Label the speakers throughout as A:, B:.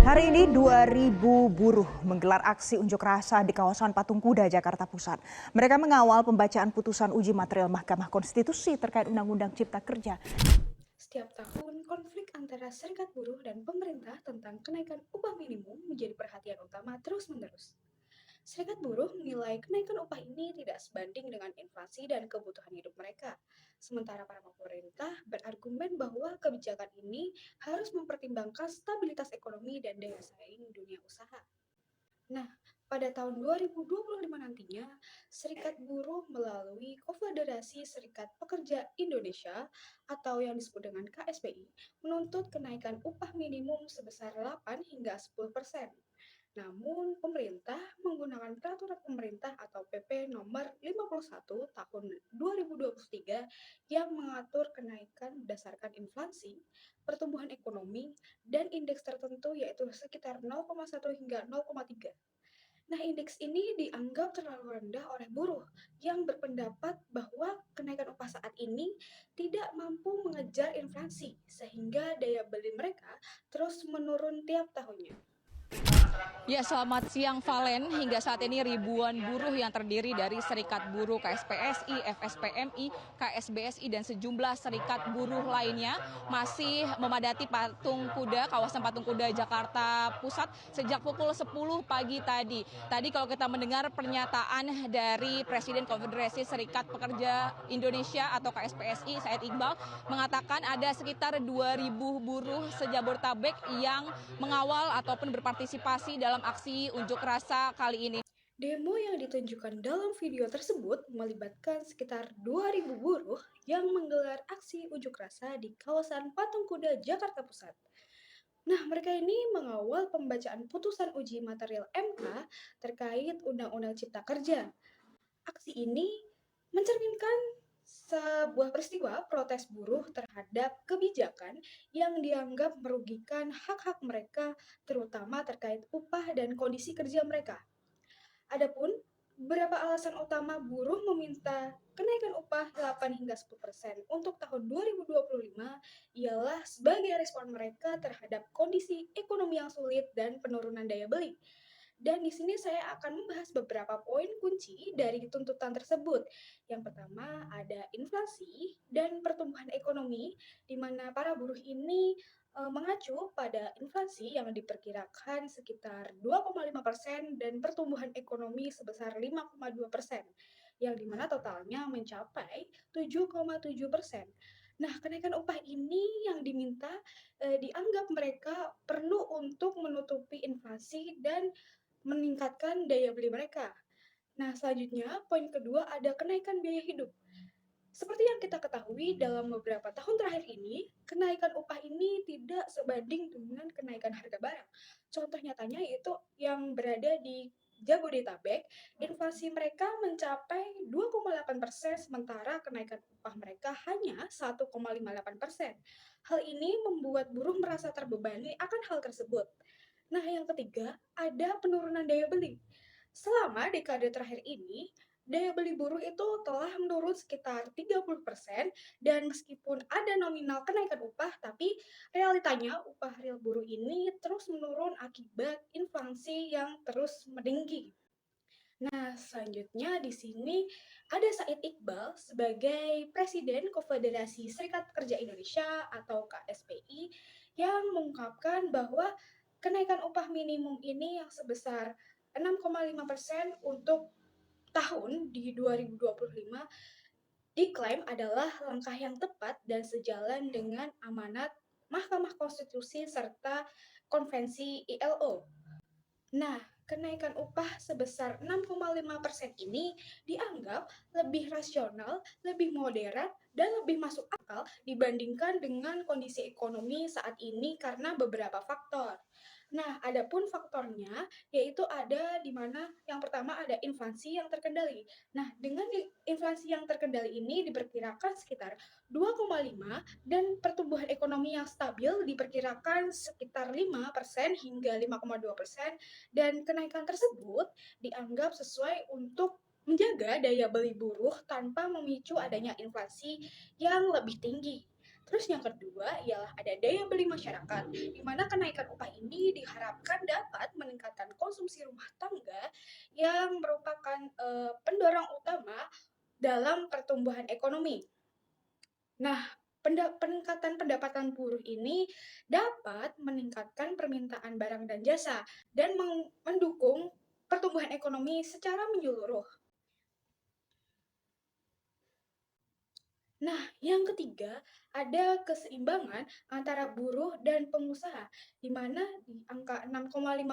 A: Hari ini 2.000 buruh menggelar aksi unjuk rasa di kawasan Patung Kuda, Jakarta Pusat. Mereka mengawal pembacaan putusan uji material Mahkamah Konstitusi terkait Undang-Undang Cipta Kerja.
B: Setiap tahun, konflik antara serikat buruh dan pemerintah tentang kenaikan upah minimum menjadi perhatian utama terus-menerus. Serikat buruh menilai kenaikan upah ini tidak sebanding dengan inflasi dan kebutuhan hidup mereka. Sementara para pemerintah berargumen bahwa kebijakan ini harus mempertimbangkan stabilitas ekonomi dan daya saing dunia usaha. Nah, pada tahun 2025 nantinya, Serikat Buruh melalui Konfederasi Serikat Pekerja Indonesia atau yang disebut dengan KSPI menuntut kenaikan upah minimum sebesar 8 hingga 10%. Namun, pemerintah menggunakan peraturan pemerintah atau PP nomor 51 tahun 2023 yang mengatur kenaikan berdasarkan inflasi, pertumbuhan ekonomi, dan indeks tertentu yaitu sekitar 0,1 hingga 0,3. Nah, indeks ini dianggap terlalu rendah oleh buruh yang berpendapat bahwa kenaikan upah saat ini tidak mampu mengejar inflasi, sehingga daya beli mereka terus menurun tiap tahunnya.
C: Ya, selamat siang Valen. Hingga saat ini ribuan buruh yang terdiri dari Serikat Buruh KSPSI, FSPMI, KSBSI, dan sejumlah serikat buruh lainnya masih memadati kawasan Patung Kuda Jakarta Pusat sejak pukul 10 pagi tadi. Tadi kalau kita mendengar pernyataan dari Presiden Konfederasi Serikat Pekerja Indonesia atau KSPSI, Said Iqbal, mengatakan ada sekitar 2.000 buruh sejabodetabek yang mengawal ataupun berpartisipasi dalam aksi unjuk rasa kali ini.
B: Demo yang ditunjukkan dalam video tersebut melibatkan sekitar 2.000 buruh yang menggelar aksi unjuk rasa di kawasan Patung Kuda Jakarta Pusat. Nah, mereka ini mengawal pembacaan putusan uji material MK terkait Undang-Undang Cipta Kerja. Aksi ini mencerminkan sebuah peristiwa protes buruh terhadap kebijakan yang dianggap merugikan hak-hak mereka, terutama terkait upah dan kondisi kerja mereka. Adapun beberapa alasan utama buruh meminta kenaikan upah 8 hingga 10% untuk tahun 2025 ialah sebagai respon mereka terhadap kondisi ekonomi yang sulit dan penurunan daya beli. Dan di sini saya akan membahas beberapa poin kunci dari tuntutan tersebut. Yang pertama ada inflasi dan pertumbuhan ekonomi, di mana para buruh ini mengacu pada inflasi yang diperkirakan sekitar 2,5% dan pertumbuhan ekonomi sebesar 5,2%, yang dimana totalnya mencapai 7,7%. Nah, kenaikan upah ini yang diminta dianggap mereka perlu untuk menutupi inflasi dan meningkatkan daya beli mereka. Nah, selanjutnya poin kedua ada kenaikan biaya hidup. Seperti yang kita ketahui dalam beberapa tahun terakhir ini, kenaikan upah ini tidak sebanding dengan kenaikan harga barang. Contoh nyatanya yaitu yang berada di Jabodetabek, inflasi mereka mencapai 2,8%, sementara kenaikan upah mereka hanya 1,58%. Hal ini membuat buruh merasa terbebani akan hal tersebut. Nah, yang ketiga, ada penurunan daya beli. Selama dekade terakhir ini, daya beli buruh itu telah menurun sekitar 30% dan meskipun ada nominal kenaikan upah, tapi realitanya upah real buruh ini terus menurun akibat inflasi yang terus meninggi. Nah, selanjutnya di sini ada Said Iqbal sebagai Presiden Konfederasi Serikat Pekerja Indonesia atau KSPI yang mengungkapkan bahwa kenaikan upah minimum ini yang sebesar 6,5% untuk tahun di 2025 diklaim adalah langkah yang tepat dan sejalan dengan amanat Mahkamah Konstitusi serta Konvensi ILO. Nah, kenaikan upah sebesar 6,5% ini dianggap lebih rasional, lebih moderat, dan lebih masuk akal dibandingkan dengan kondisi ekonomi saat ini karena beberapa faktor. Nah, adapun faktornya yaitu ada di mana yang pertama ada inflasi yang terkendali. Nah, dengan inflasi yang terkendali ini diperkirakan sekitar 2,5 dan pertumbuhan ekonomi yang stabil diperkirakan sekitar 5% hingga 5,2%, dan kenaikan tersebut dianggap sesuai untuk menjaga daya beli buruh tanpa memicu adanya inflasi yang lebih tinggi. Terus yang kedua ialah ada daya beli masyarakat, di mana kenaikan upah ini diharapkan dapat meningkatkan konsumsi rumah tangga yang merupakan pendorong utama dalam pertumbuhan ekonomi. Nah, peningkatan pendapatan buruh ini dapat meningkatkan permintaan barang dan jasa dan mendukung pertumbuhan ekonomi secara menyeluruh. Nah, yang ketiga, ada keseimbangan antara buruh dan pengusaha, di mana di angka 6,5%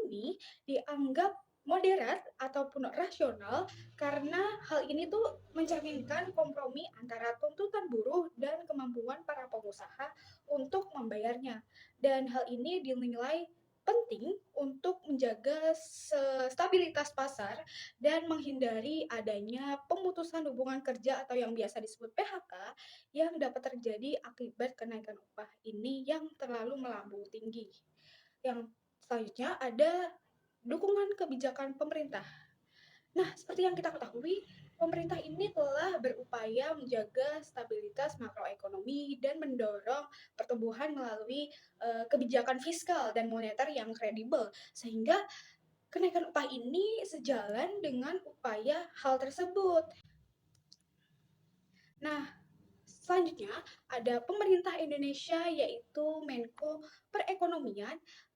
B: ini dianggap moderat ataupun rasional karena hal ini tuh mencerminkan kompromi antara tuntutan buruh dan kemampuan para pengusaha untuk membayarnya. Dan hal ini dinilai penting untuk menjaga stabilitas pasar dan menghindari adanya pemutusan hubungan kerja atau yang biasa disebut PHK yang dapat terjadi akibat kenaikan upah ini yang terlalu melambung tinggi. Yang selanjutnya ada dukungan kebijakan pemerintah. Nah, seperti yang kita ketahui, pemerintah ini telah berupaya menjaga stabilitas makroekonomi dan mendorong pertumbuhan melalui kebijakan fiskal dan moneter yang kredibel, sehingga kenaikan upah ini sejalan dengan upaya hal tersebut. Nah, selanjutnya ada pemerintah Indonesia yaitu Menko Perekonomian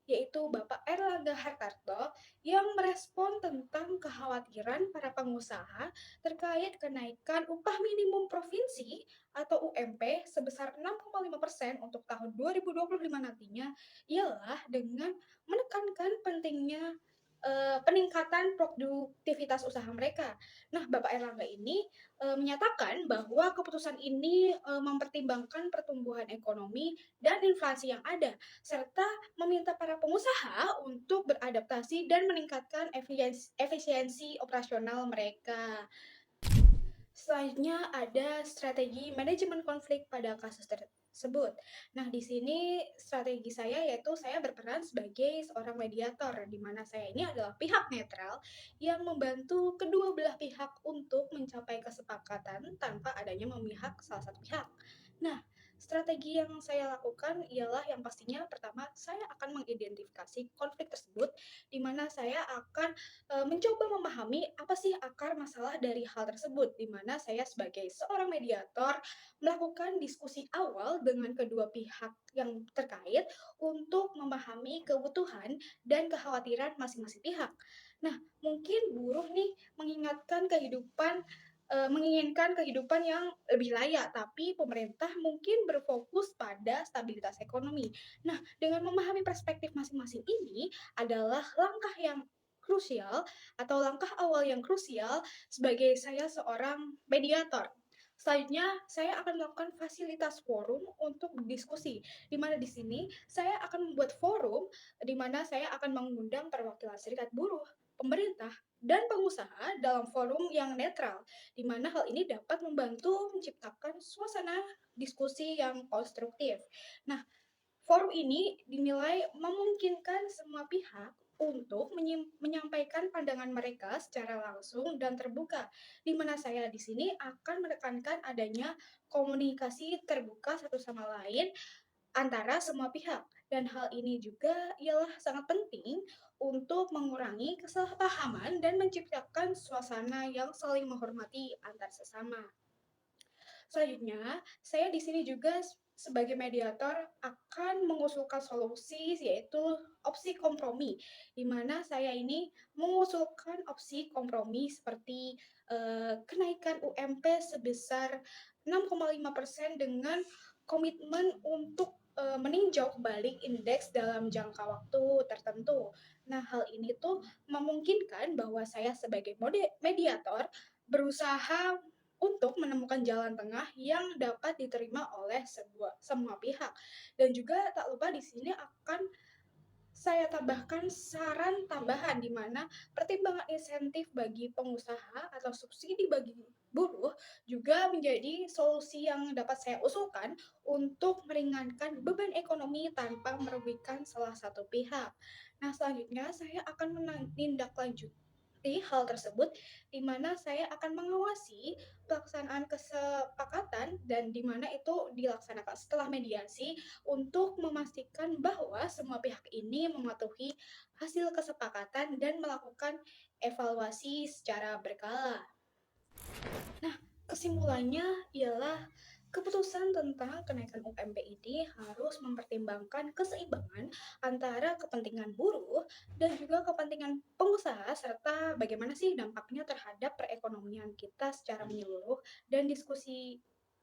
B: yaitu Bapak Erlangga Hartarto yang merespon tentang kekhawatiran para pengusaha terkait kenaikan upah minimum provinsi atau UMP sebesar 6,5% untuk tahun 2025 nantinya ialah dengan menekankan pentingnya peningkatan produktivitas usaha mereka. Nah, Bapak Erlangga ini menyatakan bahwa keputusan ini mempertimbangkan pertumbuhan ekonomi dan inflasi yang ada, serta meminta para pengusaha untuk beradaptasi dan meningkatkan efisiensi operasional mereka. Selanjutnya ada strategi manajemen konflik pada kasus tersebut. Nah, di sini strategi saya yaitu saya berperan sebagai seorang mediator, di mana saya ini adalah pihak netral yang membantu kedua belah pihak untuk mencapai kesepakatan tanpa adanya memihak salah satu pihak. Nah, strategi yang saya lakukan ialah yang pastinya pertama saya akan mengidentifikasi konflik tersebut, di mana saya akan mencoba memahami apa sih akar masalah dari hal tersebut, di mana saya sebagai seorang mediator melakukan diskusi awal dengan kedua pihak yang terkait untuk memahami kebutuhan dan kekhawatiran masing-masing pihak. Nah, mungkin buruh nih menginginkan kehidupan yang lebih layak, tapi pemerintah mungkin berfokus pada stabilitas ekonomi. Nah, dengan memahami perspektif masing-masing ini adalah langkah yang krusial atau langkah awal yang krusial sebagai saya seorang mediator. Selanjutnya, saya akan melakukan fasilitas forum untuk berdiskusi, di mana di sini saya akan membuat forum di mana saya akan mengundang perwakilan serikat buruh, pemerintah, dan pengusaha dalam forum yang netral, di mana hal ini dapat membantu menciptakan suasana diskusi yang konstruktif. Nah, forum ini dinilai memungkinkan semua pihak untuk menyampaikan pandangan mereka secara langsung dan terbuka, di mana saya di sini akan menekankan adanya komunikasi terbuka satu sama lain antara semua pihak. Dan hal ini juga ialah sangat penting untuk mengurangi kesalahpahaman dan menciptakan suasana yang saling menghormati antar sesama. Selanjutnya, saya di sini juga sebagai mediator akan mengusulkan solusi yaitu opsi kompromi, di mana saya ini mengusulkan opsi kompromi seperti kenaikan UMP sebesar 6,5% dengan komitmen untuk meninjau kembali indeks dalam jangka waktu tertentu. Nah, hal ini tuh memungkinkan bahwa saya sebagai mediator berusaha untuk menemukan jalan tengah yang dapat diterima oleh semua pihak. Dan juga tak lupa di sini akan saya tambahkan saran tambahan di mana pertimbangan insentif bagi pengusaha atau subsidi bagi buruh juga menjadi solusi yang dapat saya usulkan untuk meringankan beban ekonomi tanpa merugikan salah satu pihak. Nah, selanjutnya saya akan menindaklanjuti hal tersebut, di mana saya akan mengawasi pelaksanaan kesepakatan dan di mana itu dilaksanakan setelah mediasi untuk memastikan bahwa semua pihak ini mematuhi hasil kesepakatan dan melakukan evaluasi secara berkala. Nah, kesimpulannya ialah keputusan tentang kenaikan UMP ini harus mempertimbangkan keseimbangan antara kepentingan buruh dan juga kepentingan pengusaha serta bagaimana sih dampaknya terhadap perekonomian kita secara menyeluruh dan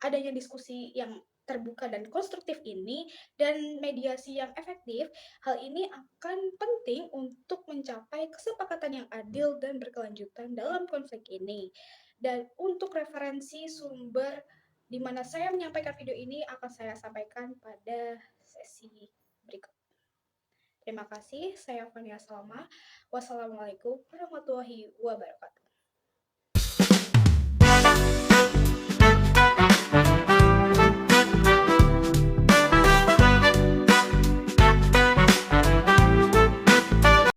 B: adanya diskusi yang terbuka dan konstruktif ini dan mediasi yang efektif, hal ini akan penting untuk mencapai kesepakatan yang adil dan berkelanjutan dalam konflik ini. Dan untuk referensi sumber di mana saya menyampaikan video ini akan saya sampaikan pada sesi berikut. Terima kasih, saya Fania Salma. Wassalamualaikum warahmatullahi wabarakatuh.